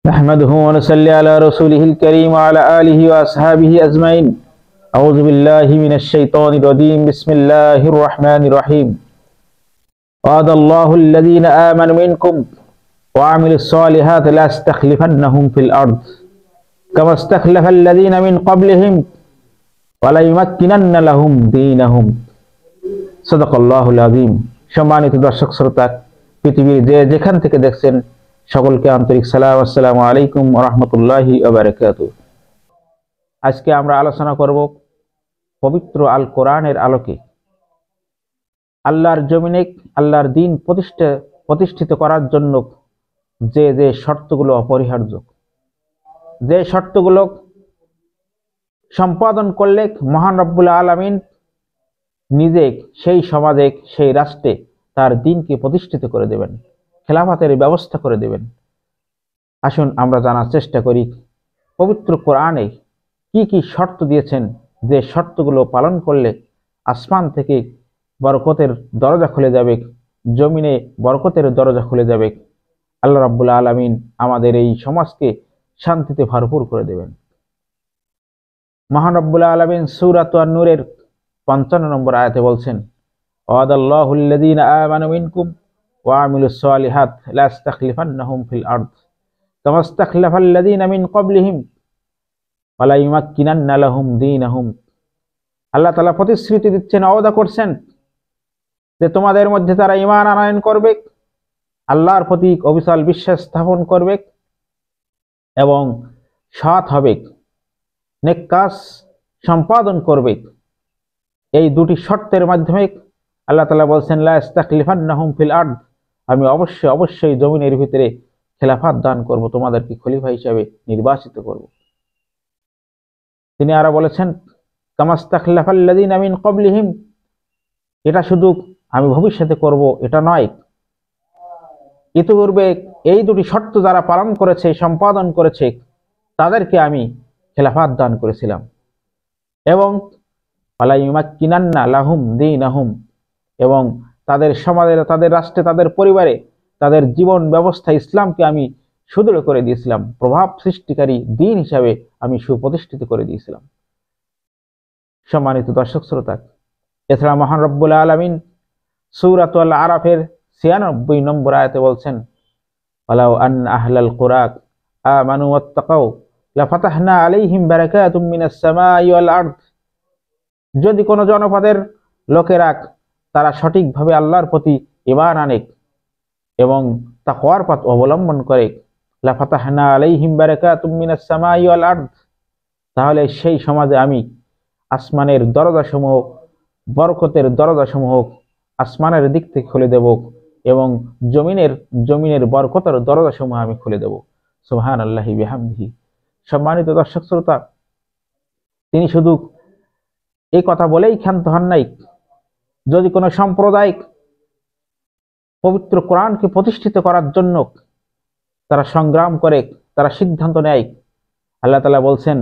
نحمده ونصلي على رسوله الكريم وعلى آله وأصحابه أجمعين. أعوذ بالله من الشيطان الرجيم. بسم الله الرحمن الرحيم. وعد الله الذين آمنوا منكم وعملوا الصالحات ليستخلفنهم في الأرض كما استخلف الذين من قبلهم وليمكنن لهم دينهم. صدق الله العظيم. সম্মানিত দর্শক শ্রোতা, পৃথিবীর যেখান থেকে দেখছেন সকলকে আন্তরিক সালাম। আসসালামু আলাইকুম ওয়া রাহমাতুল্লাহি ওয়া বারাকাতুহু। আজকে আমরা আলোচনা করব পবিত্র আল কোরআনের আলোকে আল্লাহর জমিনে আল্লাহর দ্বীন প্রতিষ্ঠিত করার জন্য যে যে শর্তগুলো অপরিহার্য, যে শর্তগুলো সম্পাদন করলে মহান রব্বুল আলামিন নিজে সেই সমাজে সেই রাষ্ট্রে তার দ্বীনকে প্রতিষ্ঠিত করে দেবেন, খেলাফতের ব্যবস্থা করে দেবেন। আসুন আমরা জানার চেষ্টা করি পবিত্র কোরআনে কি কি শর্ত দিয়েছেন, যে শর্তগুলো পালন করলে আসমান থেকে বরকতের দরজা খুলে যাবে, জমিনে বরকতের দরজা খুলে যাবে। আল্লাহ রাব্বুল আলামিন আমাদের এই সমাজকে শান্তিতে ভরপুর করে দেবেন। মহান রব্বুল আলামিন সূরা আন-নূরের 55 নম্বর আয়াতে বলছেন, ওয়াদাল্লাহুল লাযীনা আমানু মিনকুম وعملوا الصالحات لا استخلفنهم في الأرض كما استخلف الذين من قبلهم ولا يمكنن لهم دينهم. আল্লাহ তাআলা প্রতিশ্রুতি দিচ্ছেন, ওয়াদা করছেন যে তোমাদের মধ্যে তারা ঈমান আনয়ন করবে, আল্লাহর প্রতি অবিচল বিশ্বাস স্থাপন করবে এবং সৎ হবে, নেক কাজ সম্পাদন করবে। এই দুটি শর্তের মাধ্যমে আল্লাহ তাআলা বলছেন, লা ইস্তাখলিফান্নাহুম ফিল আরদ, আমি অবশ্যই জমিনের ভিতরে খেলাফত দান করব, তোমাদেরকে খলিফা হিসেবে নির্বাচিত করব। তিনি আরো বলেছেন, কামাস্তাখলাফাল্লাযীনা মিন ক্বাবলিহিম, এটা শুধু আমি ভবিষ্যতে করব এটা নয়, ইতিপূর্বে এই দুটি শর্ত যারা পালন করেছে, সম্পাদন করেছে, তাদেরকে আমি খেলাফত দান করেছিলাম। এবং ওয়ালা ইউমাক্কিনান্না লাহুম দীনাহুম, এবং তাদের সমাজে, তাদের রাষ্ট্রে, তাদের পরিবারে, তাদের জীবন ব্যবস্থা ইসলামকে আমি সুদৃঢ় করে দিয়েছিলাম, প্রভাব সৃষ্টিকারী দ্বীন হিসাবে আমি সুপ্রতিষ্ঠিত করে দিয়েছিলাম। সম্মানিত দর্শক শ্রোতা, এছাড়া মহান রব্বুল আলামিন সূরাতুল আরাফের 96 নম্বর আয়াতে বলছেন, ওয়ালাউ আন আহলাল কুরা আমানু ওয়াত্তাকাউ লাফাতাহনা আলাইহিম বারাকাতুম মিনাস সামাই ওয়াল আরদ, যদি কোন জনপদের লোকেরা তারা সঠিকভাবে আল্লাহর প্রতি ঈমান আনে এবং তাকওয়ার পথ অবলম্বন করে, লাফাতাহনা আলাইহিম বারাকাতুম মিনাস সামাই ওয়াল আরদ, তাহলে সেই সমাজে আমি আসমানের দরজাসমূহ, বরকতের দরজাসমূহ আসমানের দিক থেকে খুলে দেব এবং জমিনের বরকতের দরজাসমূহ আমি খুলে দেব। সুবহানাল্লাহি বিহামদিহি। সম্মানিত দর্শক শ্রোতা, তিনি শুধু এই কথা বলেই ক্ষান্ত হন নাই। যদি কোনো সম্প্রদায় পবিত্র কোরআনকে প্রতিষ্ঠিত করার জন্য তারা সংগ্রাম করে, তারা সিদ্ধান্ত নেয়, আল্লাহ তাআলা বলছেন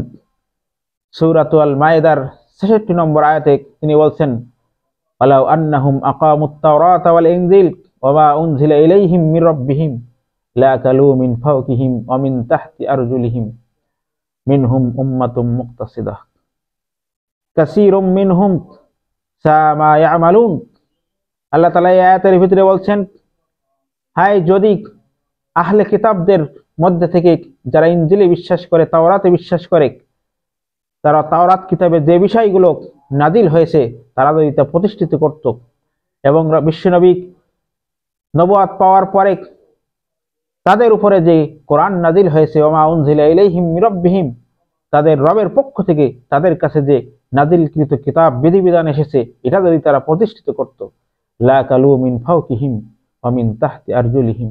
সূরাতুল মায়েদার 66 নম্বর আয়াতে তিনি বলছেন, ওয়ালাউ আন্নাহুম আকামুত তাওরাতা ওয়াল ইনজিল ওয়া মা উনজিলা ইলাইহিম মির রাব্বিহিম লাকালু মিন ফাওকিহিম ওয়া মিন তাহতি আরজুলিহিম মিনহুম উম্মাতুম মুকতাসিদাহ কাসীরুম মিনহুম সা মা ইয়ামালুন। আল্লাহ তাআলা এই আয়াতের ভিতরে বলছেন, হায় যদি আহলে কিতাবদের মধ্যে থেকে যারা ইনজিলে বিশ্বাস করে, তাওরাতে বিশ্বাস করে, তারা তাওরাত কিতাবে যে বিষয়গুলো নাজিল হয়েছে তারা যদি তা প্রতিষ্ঠিত করত এবং বিশ্বনবী নবুয়ত পাওয়ার পরে তাদের উপরে যে কোরআন নাজিল হয়েছে, ওয়া মা উনজিলা ইলাইহিম মির রাব্বিহিম, তাদের রবের পক্ষ থেকে তাদের কাছে যে নাজিলকৃত কিতাব বিধিবিধান এসেছে, এটা যদি তারা প্রতিষ্ঠিত করত, লাকালু মিন ফাওকিহিম ওয়া মিন তাহতি আরজুলিহিম,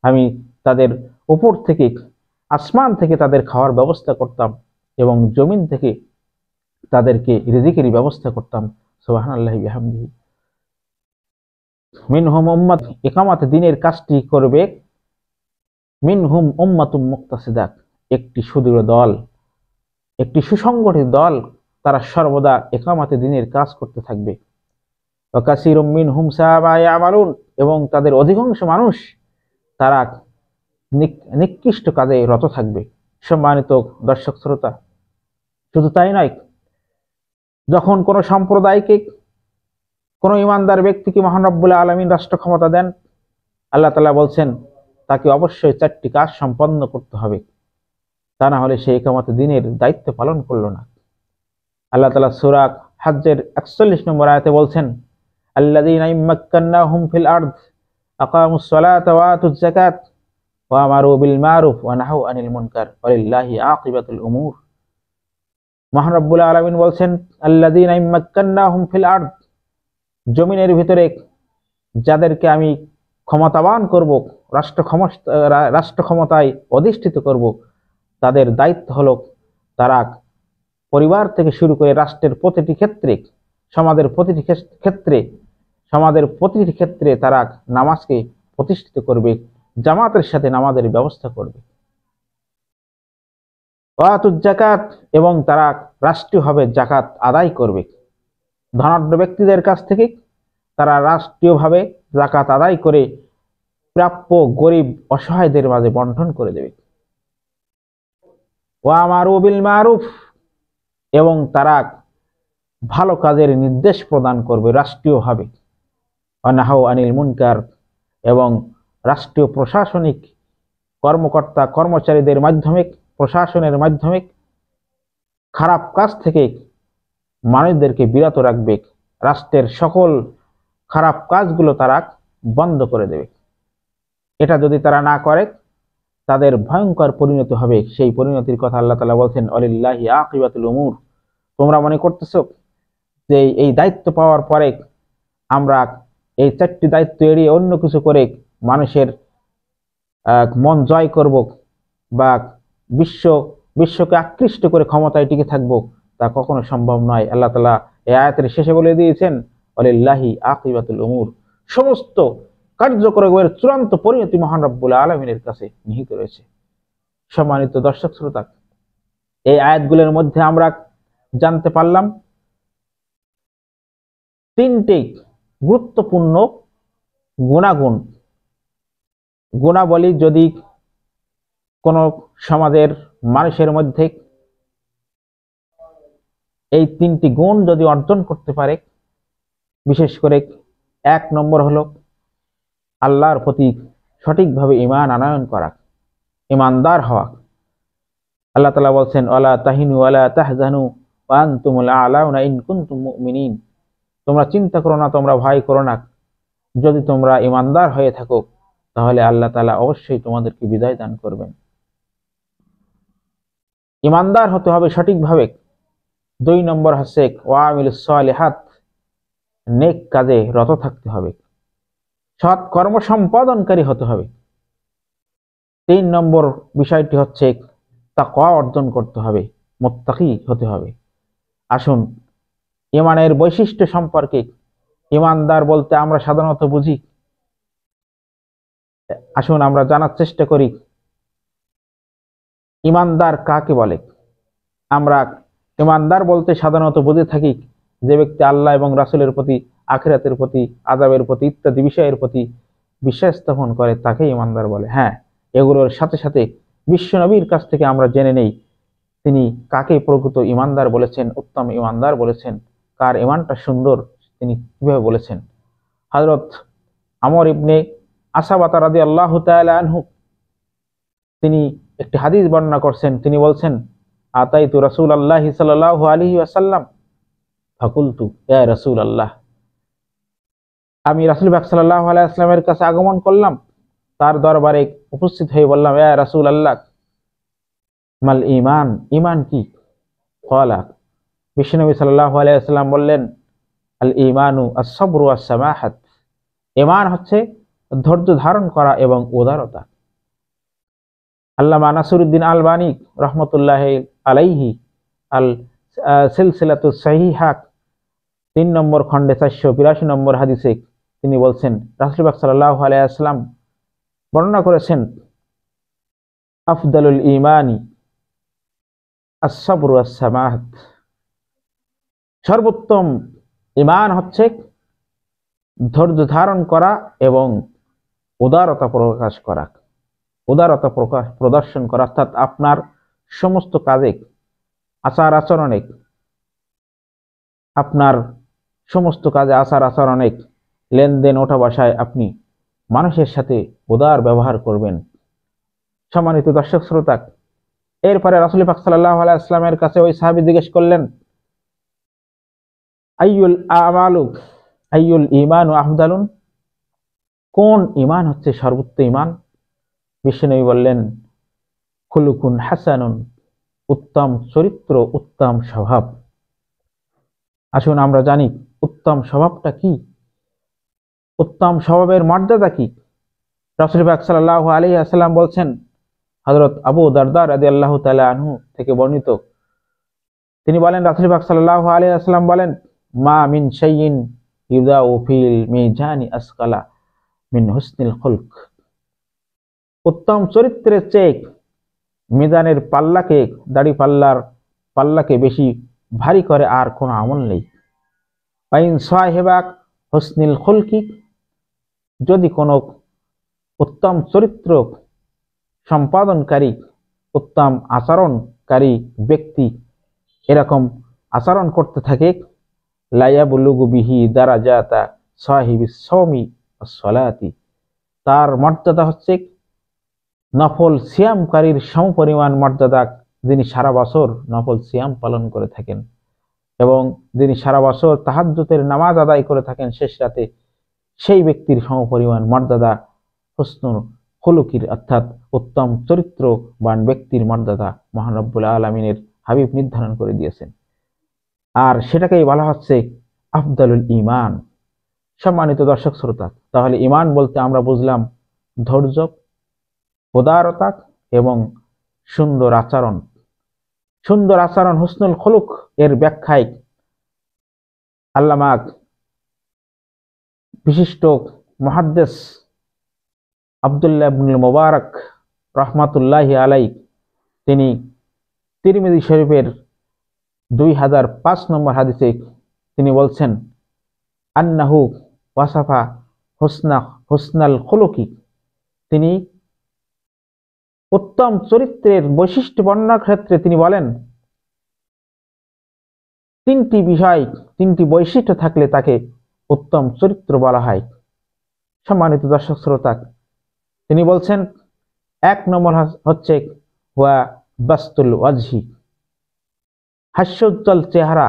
আমি তাদের উপর থেকে, আসমান থেকে তাদের খাওয়ার ব্যবস্থা করতাম এবং জমিন থেকে তাদেরকে রিজিকের ব্যবস্থা করতাম। সুবহানাল্লাহি বিহামদিহি। মিনহুম উম্মাত, ইকামাত দ্বীনের কাজটি করবে, মিনহুম উম্মাতুম মুকতাসিদা, একটি সুদৃঢ় দল, একটি সুসংগঠিত দল, তারা সর্বদা ইকামাতে দ্বীনের কাজ করতে থাকবে। ওয়া কাসীরুম মিনহুম সা মা ইয়ামালুন, এবং তাদের অধিকাংশ মানুষ তারা নিকৃষ্ট কাজে রত থাকবে। সম্মানিত দর্শক শ্রোতা, শুধু তাই নয়, যখন কোনো সম্প্রদায়কে, কোনো ইমানদার ব্যক্তিকে মহান রব্বুল আলামিন রাষ্ট্র ক্ষমতা দেন, আল্লাহ তাআলা বলছেন তাকে অবশ্যই 4টি কাজ সম্পন্ন করতে হবে, তা না হলে সে ইকামতে দ্বীনের দায়িত্ব পালন করলো না। আল্লাহ তাআলা সূরা হজ্জের 41 নম্বর আয়াতে বলছেন, আল্লাযীনা ইম্মাক্কান্নাহুম ফিল আরদ আকামুস সালাতা ওয়া আতুজ যাকাত ওয়া আমারু বিল মারুফ ওয়া নাহাউ আনিল মুনকার ওয়ালিল্লাহি আকিবাতুল উমুর। মহান রব্বুল আলামিন বলছেন, আল্লাযীনা ইম্মাক্কান্নাহুম ফিল আরদ, জমিনের ভিতরে যাদেরকে আমি ক্ষমতাবান করব, রাষ্ট্র ক্ষমতায় অধিষ্ঠিত করব, তাদের দায়িত্ব হলো তারা পরিবার থেকে শুরু করে রাষ্ট্রের প্রতিটি ক্ষেত্রে, সমাজের প্রতিটি ক্ষেত্রে তারা নামাজকে প্রতিষ্ঠিত করবে, জামাতের সাথে নামাজের ব্যবস্থা করবে। ওয়াতুজ যাকাত, এবং তারা রাষ্ট্রীয়ভাবে যাকাত আদায় করবে। ধনাঢ্য ব্যক্তিদের কাছ থেকে তারা রাষ্ট্রীয়ভাবে যাকাত আদায় করে প্রাপ্য গরিব অসহায়দের মাঝে বন্টন করে দেবে। ওয়া আমারু বিল মারুফ, এবং তারা ভালো কাজের নির্দেশ প্রদান করবে রাষ্ট্রীয়ভাবে। ওয়া নাহাউ আনিল মুনকার, এবং রাষ্ট্রীয় প্রশাসনিক কর্মকর্তা কর্মচারীদের মাধ্যমে, প্রশাসনের মাধ্যমে খারাপ কাজ থেকে মানুষদেরকে বিরত রাখবে। রাষ্ট্রের সকল খারাপ কাজগুলো তারা বন্ধ করে দেবে। এটা যদি তারা না করে, তাদের ভয়ঙ্কর পরিণতি হবে। সেই পরিণতির কথা আল্লাহ তাআলা বলছেন, ওয়ালিল্লাহি আকিবাতুল উমুর। তোমরা মনে করতেছো যে এই দায়িত্ব পাওয়ার পরে আমরা এই 4টি দায়িত্ব এড়িয়ে অন্য কিছু করে মানুষের মন জয় করব বা বিশ্বকে আকৃষ্ট করে ক্ষমতায় টিকে থাকব, তা কখনো সম্ভব নয়। আল্লাহ তাআলা এই আয়াতের শেষে বলে দিয়েছেন, ওয়ালিল্লাহি আকিবাতুল উমুর। সমস্ত কার্যকরমের চূড়ান্ত পরিণতি মহান রব্বুল আলামিনের কাছে নিহিত রয়েছে। সম্মানিত দর্শক শ্রোতা, এই আয়াতগুলোর মধ্যে আমরা জানতে পারলাম 3টি গুরুত্বপূর্ণ গুণাবলী যদি কোন সমাজের মানুষের মধ্যে এই 3টি গুণ যদি অর্জন করতে পারে, বিশেষ করে 1 নম্বর হলো আল্লাহর প্রতি সঠিকভাবে ঈমান আনয়ন করা, ঈমানদার হওয়া। আল্লাহ তাআলা বলছেন, ওয়ালা তাহিনু ওয়ালা তাহজানু ওয়া আনতুমুল আ'লাউনা ইন কুনতুম মুমিনিন। তোমরা চিন্তা করো না, তোমরা ভয় করো না, যদি তোমরা ঈমানদার হয়ে থাকো তাহলে আল্লাহ তাআলা অবশ্যই তোমাদেরকে বিজয় দান করবেন। ঈমানদার হতে হবে সঠিকভাবে। 2 নম্বর হচ্ছে ওয়া আমিলুস সালিহাত, নেক কাজে রত থাকতে হবে, সৎ কর্ম সম্পাদনকারী হতে হবে। 3 নম্বর বিষয়টি হচ্ছে তাকওয়া অর্জন করতে হবে, মুত্তাকি হতে হবে। আসুন ঈমানের বৈশিষ্ট্য সম্পর্কে, ঈমানদার বলতে আমরা সাধারণত বুঝি, আসুন আমরা জানার চেষ্টা করি ঈমানদার কাকে বলে। আমরা ঈমানদার বলতে সাধারণত বুঝে থাকি যে ব্যক্তি আল্লাহ এবং রাসূলের প্রতি, আখিরাতের প্রতি, আযাবের প্রতি ইত্যাদি বিষয়ের প্রতি বিশ্বাস স্থাপন করে, তাকে ঈমানদার বলে। হ্যাঁ, এগুলোর সাথে সাথে বিশ্ব নবীর কাছ থেকে আমরা জেনে নেই তিনি কাকে প্রকৃত ঈমানদার বলেছেন, উত্তম ঈমানদার বলেছেন, কার ঈমানটা সুন্দর তিনি কিভাবে বলেছেন। হযরত আমর ইবনে আসাবাতা রাদিয়াল্লাহু তাআলা আনহু তিনি একটি হাদিস বর্ণনা করছেন। তিনি বলছেন, আতাইতু রাসূলুল্লাহি সাল্লাল্লাহু আলাইহি ওয়াসাল্লাম ফাকুলতু ইয়া রাসূলুল্লাহ, আমি রাসূল পাক সাল্লাল্লাহু আলাইহি ওয়াসাল্লামের কাছে আগমন করলাম, তার দরবারে উপস্থিত হয়ে বললাম, ইয়া রাসূলুল্লাহ মাল ঈমান, ঈমান কি? ক্বালা, বিশ্বনবী সাল্লাল্লাহু আলাইহি ওয়াসাল্লাম বললেন, আল ঈমানু আস-সাবরু ওয়াস-সামাহাত, ঈমান হচ্ছে ধৈর্য ধারণ করা এবং উদারতা। আল্লামা নাসিরউদ্দিন আলবানী রাহমাতুল্লাহি আলাইহি আল সিলসিলাতুস সহিহা 3 নম্বর খণ্ডে 482 নম্বর হাদিসে তিনি বলছেন, রাসূল পাক সাল্লাল্লাহু আলাইহি ওয়াসাল্লাম বর্ণনা করেছেন, আফদালুল ঈমানি আস-সাবরু ওয়াস-সামাহাত, সর্বোত্তম ঈমান হচ্ছে ধৈর্য ধারণ করা এবং উদারতা প্রকাশ করা। উদারতা প্রদর্শন করা, অর্থাৎ আপনার সমস্ত কাজে, আচার আচরণে, আপনার সমস্ত কাজে আচার আচরণে, লেনদেন ওঠা বসায় আপনি মানুষের সাথে উদার ব্যবহার করবেন। সম্মানিত দর্শক শ্রোতা, এরপরে রাসূল পাক সাল্লাল্লাহু আলাইহি ওয়াসাল্লামের কাছে ওই সাহাবী জিজ্ঞেস করলেন, আইয়ুল আমালু আইয়ুল ঈমানু আফদালুন, কোন ঈমান হচ্ছে সর্বোত্তম ঈমান? বিশ্বনবী বললেন, খুলুকুন হাসানুন, উত্তম চরিত্র, উত্তম স্বভাব। আসুন আমরা জানি উত্তম স্বভাবটা কি, উত্তম স্বভাবের মর্যাদা কি। রাসূল পাক সাল্লাল্লাহু আলাইহি ওয়াসাল্লাম বলছেন, হযরত আবু দারদা রাদিয়াল্লাহু তাআলা আনহু থেকে বর্ণিত, তিনি বলেন, রাসূল পাক সাল্লাল্লাহু আলাইহি ওয়াসাল্লাম বলেন, মা মিন শাইইন ইউদাউ ফিল মিজানি আসকালা মিন হুসনিল খুলক, উত্তম চরিত্রের চেয়ে মিজানের পাল্লাকে, দাড়ি পাল্লার পাল্লাকে বেশি ভারী করে আর কোনো আমল নেই। ওয়াইন সাহিবাক হুসনিল খুলকি, যদি কোনো উত্তম চরিত্র সম্পাদনকারী, উত্তম আচরণকারী ব্যক্তি এরকম আচরণ করতে থাকে, লায়াবলুগু বিহি দারাজাতা সাহিবিস সাওমি ওয়াস সালাতি, তার মর্যাদা হচ্ছে নফল সিয়ামকারীর সমপরিমাণ মর্যাদা, যিনি সারা বছর নফল সিয়াম পালন করে থাকেন এবং যিনি সারা বছর তাহাজ্জুদের নামাজ আদায় করে থাকেন শেষ রাতে, সেই ব্যক্তির সমপরিমাণ মর্যাদা হুসনুল খুলুকির, অর্থাৎ উত্তম চরিত্রবান ব্যক্তির মর্যাদা মহান রব্বুল আলামিনের হাবিব নির্ধারণ করে দিয়েছেন। আর সেটাকেই বলা হচ্ছে আফদালুল ঈমান। সম্মানিত দর্শক শ্রোতা, তাহলে ঈমান বলতে আমরা বুঝলাম ধৈর্য, উদারতা এবং সুন্দর আচরণ। সুন্দর আচরণ, হুসনুল খুলুক এর ব্যাখ্যায় আল্লামা বিশিষ্ট মুহাদ্দিস আব্দুল্লাহ ইবনুল মুবারক রাহমাতুল্লাহি আলাইহি, তিনি তিরমিজি শরীফের 2005 নম্বর হাদিসে তিনি বলছেন, আন্নাহু ওয়াসাফা হুসনাল খুলুকি, তিনি উত্তম চরিত্রের বৈশিষ্ট্য বর্ণনার ক্ষেত্রে তিনি বলেন, তিনটি বিষয়, তিনটি বৈশিষ্ট্য থাকলে তাকে উত্তম চরিত্র বলা হয়। সম্মানিত দর্শক শ্রোতা, তিনি বলছেন, এক নম্বর হচ্ছে ওয়া বাস্তুল ওয়াজহি, হাস্যোজ্জ্বল চেহারা,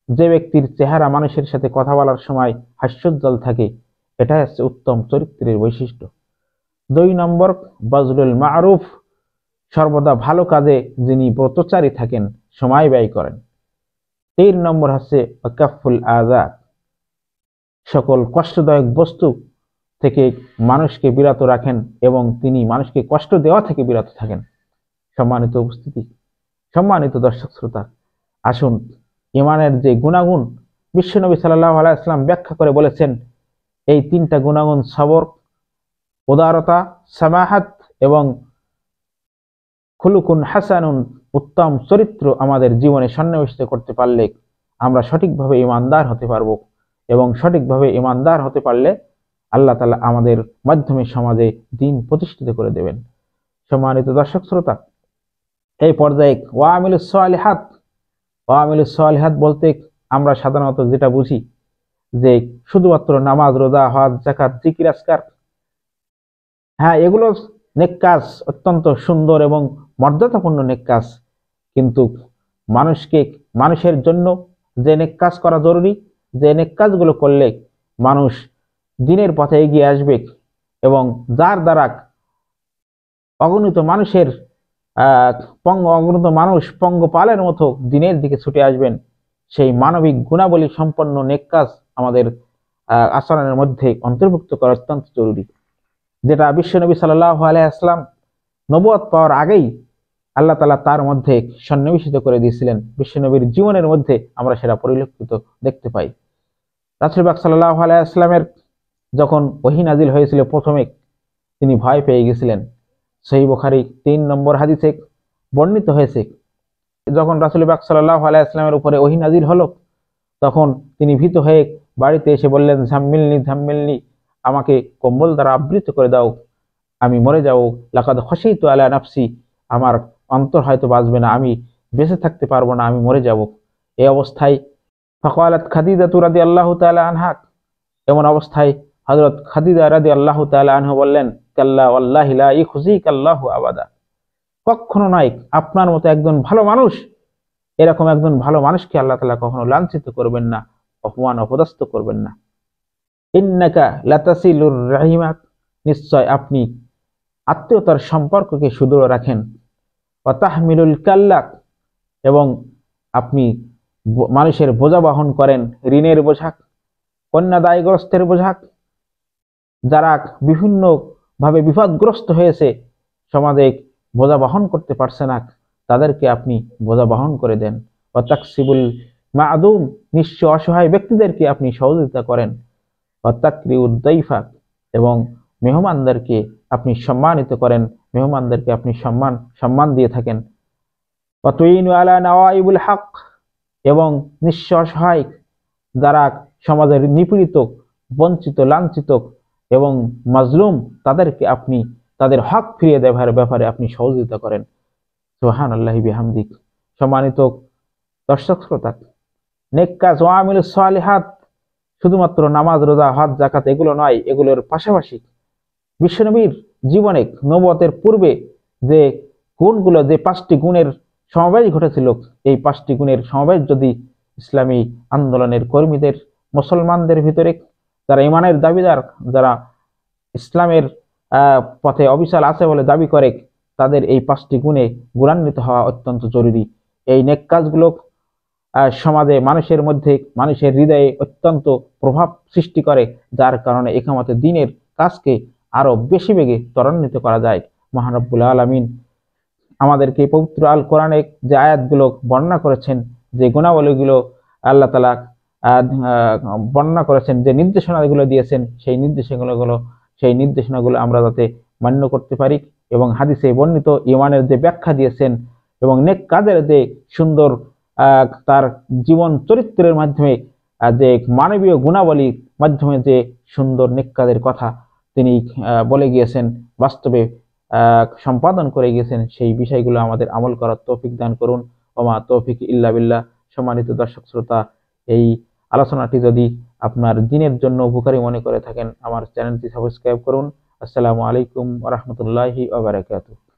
যে ব্যক্তির চেহারা মানুষের সাথে কথা বলার সময় হাস্যোজ্জ্বল থাকে, এটাই হচ্ছে উত্তম চরিত্রের বৈশিষ্ট্য। 2 নম্বর বাজলুল মারুফ, সর্বদা ভালো কাজে যিনি ব্রতচারী থাকেন, সময় ব্যয় করেন। 3 নম্বর হচ্ছে কাফুল আযা, সকল কষ্টদায়ক বস্তু থেকে মানুষকে বিরত রাখেন এবং তিনি মানুষকে কষ্ট দেওয়া থেকে বিরত থাকেন। সম্মানিত উপস্থিতি, সম্মানিত দর্শক শ্রোতা, আসুন ঈমানের যে গুণাগুণ বিশ্বনবী সাল্লাল্লাহু আলাইহি ওয়াসাল্লাম ব্যাখ্যা করে বলেছেন, এই 3টা গুণাগুণ সবর, উদারতা, সামাহাত এবং খুলুকুন হাসানুন, উত্তম চরিত্র আমাদের জীবনে সন্নিবেশিত করতে পারলে আমরা সঠিকভাবে ঈমানদার হতে পারবো এবং সঠিকভাবে ঈমানদার হতে পারলে আল্লাহ তাআলা আমাদের মাধ্যমে সমাজে দ্বীন প্রতিষ্ঠিত করে দেবেন। সম্মানিত দর্শক শ্রোতা, এই পর্যায়ে ওয়ামিলুস সালিহাত, ওয়ামিলুস সালিহাত বলতে আমরা সাধারণত যেটা বুঝি যে শুধুমাত্র নামাজ, রোজা, হজ, যাকাত, জিকির, আজকার, হ্যাঁ এগুলো নেক কাজ, অত্যন্ত সুন্দর এবং মর্যাদাপূর্ণ নেক কাজ, কিন্তু মানুষের জন্য যে নেক কাজ করা জরুরি, যে নেক কাজগুলো করলে মানুষ দ্বীনের পথে এগিয়ে আসবে এবং যার দ্বারা অগণিত মানুষ পঙ্গপালের মতো দ্বীনের দিকে ছুটে আসবেন, সেই মানবিক গুণাবলী সম্পন্ন নেক কাজ আমাদের আচরণের মধ্যে অন্তর্ভুক্ত করা অত্যন্ত জরুরি, যেটা বিশ্বনবী সাল্লাল্লাহু আলাইহি ওয়াসাল্লাম নবুয়ত পাওয়ার আগেই আল্লাহ তাআলা তার মধ্যে সন্নিবেশিত করে দিয়েছিলেন। বিশ্বনবীর জীবনের মধ্যে আমরা সেটা পরিলক্ষিত দেখতে পাই। রাসূল পাক সাল্লাল্লাহু আলাইহি ওয়াসাল্লামের যখন ওহী নাজিল হয়েছিল, প্রথমে তিনি ভয় পেয়ে গেছিলেন। সহিহ বুখারী 3 নম্বর হাদিসে বর্ণিত হয়েছে, যখন রাসূল পাক সাল্লাল্লাহু আলাইহি ওয়াসাল্লামের উপরে ওহী নাজিল হলো, তখন তিনি ভীত হয়ে বাড়িতে এসে বললেন, ঝাম্মিলনি ঝাম্মিলনি, আমাকে কম্বল দ্বারা আবৃত করে দাও, আমি মরে যাব, লাকাদ খাশিতু আলা নাফসি, আমার অন্তর হয়তো বাঁচবে না, আমি বেঁচে থাকতে পারবো না, আমি মরে যাব। এই অবস্থায় ফাকালাত খাদিজাতু রাদিয়াল্লাহু তাআলা আনহা, এমন অবস্থায় হযরত খাদিজা রাদিয়াল্লাহু তাআলা আনহা বললেন, কাল্লা ওয়াল্লাহি লা ইখজিকাল্লাহু আবাদা, কখনো নয়, আপনার মতো একজন ভালো মানুষ, এরকম একজন ভালো মানুষকে আল্লাহ তাআলা কখনো লাঞ্ছিত করবেন না, অপমান অপদস্থ করবেন না। ইন্নাকা লাতাসিলুর রাহিমা, নিশ্চয় আপনি আত্মীয়তার সম্পর্ককে সুদৃঢ় রাখেন। ওয়া তাহমিলুল কাল্লা, এবং আপনি মানুষের বোঝা বহন করেন, ঋণের বোঝা, কন্যা দায়গ্রস্তের বোঝা, যারা বিভিন্ন ভাবে বিপদগ্রস্ত হয়েছে, সমাজে বোঝা বহন করতে পারছে না, তাদেরকে আপনি বোঝা বহন করে দেন। ওয়া তাকসিবুল মা'দুম, নিঃস্ব অসহায় ব্যক্তিদেরকে আপনি সহযোগিতা করেন। ওয়া তাকরিউদ দাইফা, এবং মেহমানদেরকে আপনি সম্মানিত করেন, মেহমানদেরকে আপনি সম্মান দিয়ে থাকেন। ওয়া তুইনু আলা নাওয়াইবুল হক, এবং নিঃস্ব অসহায় যারা সমাজের নিপীড়িত, বঞ্চিত, লাঞ্ছিত এবং মাজলুম, তাদেরকে আপনি তাদের হক ফিরিয়ে দেওয়ার ব্যাপারে আপনি সহযোগিতা করেন। সুবহানাল্লাহি বিহামদিক। সম্মানিত দর্শক শ্রোতা, নেক কাজ ওয়া আমিলুস সালিহাত, শুধুমাত্র নামাজ, রোজা, হজ, যাকাত এগুলো নয়, এগুলোর পাশাপাশি বিশ্বনবীর জীবনে নবুয়তের পূর্বে যে গুণগুলো, যে 5টি গুণের সমাবেশ ঘটেছিল, এই 5টি গুণের সমাবেশ যদি ইসলামী আন্দোলনের কর্মীদের, মুসলমানদের ভিতরে যারা ইমানের দাবিদার, যারা ইসলামের পথে অবিচল আছে বলে দাবি করে, তাদের এই 5টি গুণে গুণান্বিত হওয়া অত্যন্ত জরুরি। এই নেক কাজগুলো সমাজে মানুষের মধ্যে, মানুষের হৃদয়ে অত্যন্ত প্রভাব সৃষ্টি করে, যার কারণে ইকামতে দ্বীনের কাজকে আরো বেশি বেগে ত্বরান্বিত করা যায়। মহান রব্বুল আলামিন আমাদেরকে পবিত্র আল কোরআনে যে আয়াতগুলো বর্ণনা করেছেন, যে গুণাবলীগুলো আল্লাহ তাআলা বর্ণনা করেছেন, যে নির্দেশনাগুলো দিয়েছেন, সেই নির্দেশনাগুলো আমরা যাতে মান্য করতে পারি, এবং হাদিসে বর্ণিত ইমানের যে ব্যাখ্যা দিয়েছেন এবং নেক কাজের যে সুন্দর তার জীবন চরিত্রের মাধ্যমে, যে মানবীয় গুণাবলীর মাধ্যমে যে সুন্দর নেক কাজের কথা তিনি বলে গিয়েছেন, বাস্তবে সম্পাদন করে গিয়েছেন, সেই বিষয়গুলো আমাদের আমল করার তৌফিক দান করুন। ওমা তৌফিক ইল্লা বিল্লাহ। সম্মানিত দর্শক শ্রোতা, এই আলোচনাটি যদি আপনার দ্বীনের জন্য উপকারী মনে করে থাকেন, আমার চ্যানেলটি সাবস্ক্রাইব করুন। আসসালামু আলাইকুম ওয়া রাহমাতুল্লাহি ওয়া বারাকাতুহু।